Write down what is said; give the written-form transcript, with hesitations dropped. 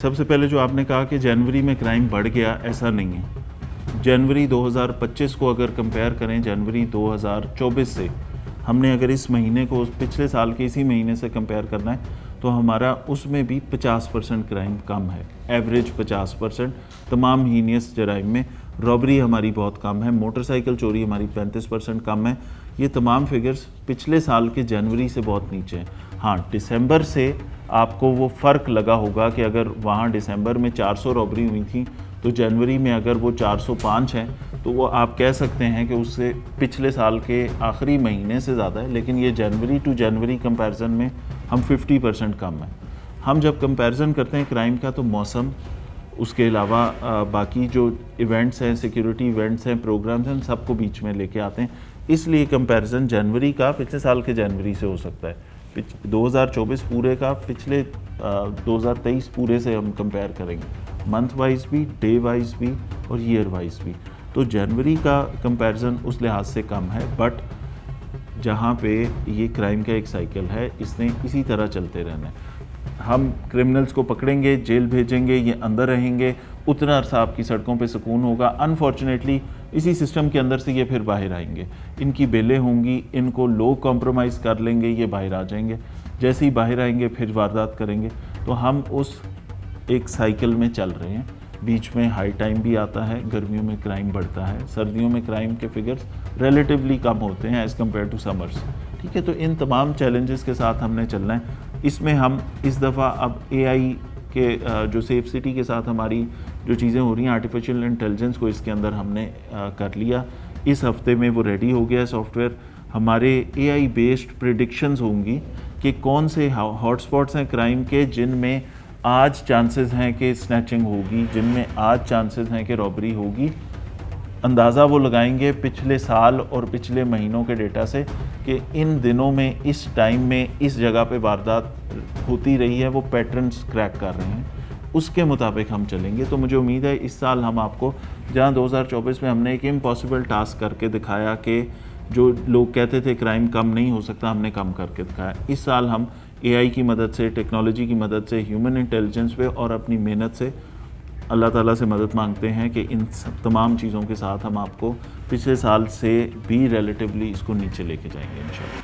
सबसे पहले जो आपने कहा कि जनवरी में क्राइम बढ़ गया, ऐसा नहीं है। जनवरी 2025 को अगर कंपेयर करें जनवरी 2024 से, हमने अगर इस महीने को पिछले साल के इसी महीने से कंपेयर करना है तो हमारा उसमें भी 50% क्राइम कम है, एवरेज 50%। तमाम हीनियस जराइम में रॉबरी हमारी बहुत कम है, मोटरसाइकिल चोरी हमारी 35% कम है। ये तमाम फिगर्स पिछले साल के जनवरी से बहुत नीचे हैं। हाँ, दिसंबर से आपको वो फ़र्क लगा होगा कि अगर वहाँ दिसंबर में 400 रॉबरी हुई थी तो जनवरी में अगर वो 405 है तो वो आप कह सकते हैं कि उससे पिछले साल के आखिरी महीने से ज़्यादा है। लेकिन ये जनवरी टू जनवरी कंपैरिजन में हम 50% कम है। हम जब कंपैरिजन करते हैं क्राइम का तो मौसम, उसके अलावा बाकी जो इवेंट्स हैं, सिक्योरिटी इवेंट्स हैं, प्रोग्राम्स हैं, सबको बीच में लेके आते हैं। इसलिए कंपैरिजन जनवरी का पिछले साल के जनवरी से हो सकता है, 2024 पूरे का पिछले 2023 पूरे से हम कंपेयर करेंगे, मंथ वाइज भी, डे वाइज भी और ईयर वाइज भी। तो जनवरी का कंपैरिजन उस लिहाज से कम है, बट जहाँ पे ये क्राइम का एक साइकिल है, इसने इसी तरह चलते रहना है। हम क्रिमिनल्स को पकड़ेंगे, जेल भेजेंगे, ये अंदर रहेंगे, उतना अरसा आपकी सड़कों पे सुकून होगा। अनफॉर्चुनेटली इसी सिस्टम के अंदर से ये फिर बाहर आएंगे, इनकी बेलें होंगी, इनको लोग कॉम्प्रोमाइज़ कर लेंगे, ये बाहर आ जाएंगे। जैसे ही बाहर आएंगे फिर वारदात करेंगे। तो हम उस एक साइकिल में चल रहे हैं। बीच में हाई टाइम भी आता है, गर्मियों में क्राइम बढ़ता है, सर्दियों में क्राइम के फिगर्स रिलेटिवली कम होते हैं एज़ कम्पेयर टू समर्स। ठीक है, तो इन तमाम चैलेंजेस के साथ हमने चलना है। इसमें हम इस दफ़ा अब AI के जो सेफ सिटी के साथ हमारी जो चीज़ें हो रही हैं, आर्टिफिशियल इंटेलिजेंस को इसके अंदर हमने कर लिया। इस हफ्ते में वो रेडी हो गया सॉफ्टवेयर। हमारे AI बेस्ड प्रिडिक्शंस होंगी कि कौन से हॉटस्पॉट्स हैं क्राइम के, जिनमें आज चांसेस हैं कि स्नैचिंग होगी, जिनमें आज चांसेस हैं कि रॉबरी होगी। अंदाज़ा वो लगाएंगे पिछले साल और पिछले महीनों के डेटा से कि इन दिनों में, इस टाइम में, इस जगह पे वारदात होती रही है, वो पैटर्न्स क्रैक कर रहे हैं, उसके मुताबिक हम चलेंगे। तो मुझे उम्मीद है इस साल हम आपको, जहाँ 2024 में हमने एक इम्पॉसिबल टास्क करके दिखाया कि जो लोग कहते थे क्राइम कम नहीं हो सकता, हमने कम करके दिखाया। इस साल हम AI की मदद से, टेक्नोलॉजी की मदद से, ह्यूमन इंटेलिजेंस पे और अपनी मेहनत से अल्लाह ताला से मदद मांगते हैं कि इन तमाम चीज़ों के साथ हम आपको पिछले साल से भी रिलेटिवली इसको नीचे लेके जाएंगे इंशाल्लाह।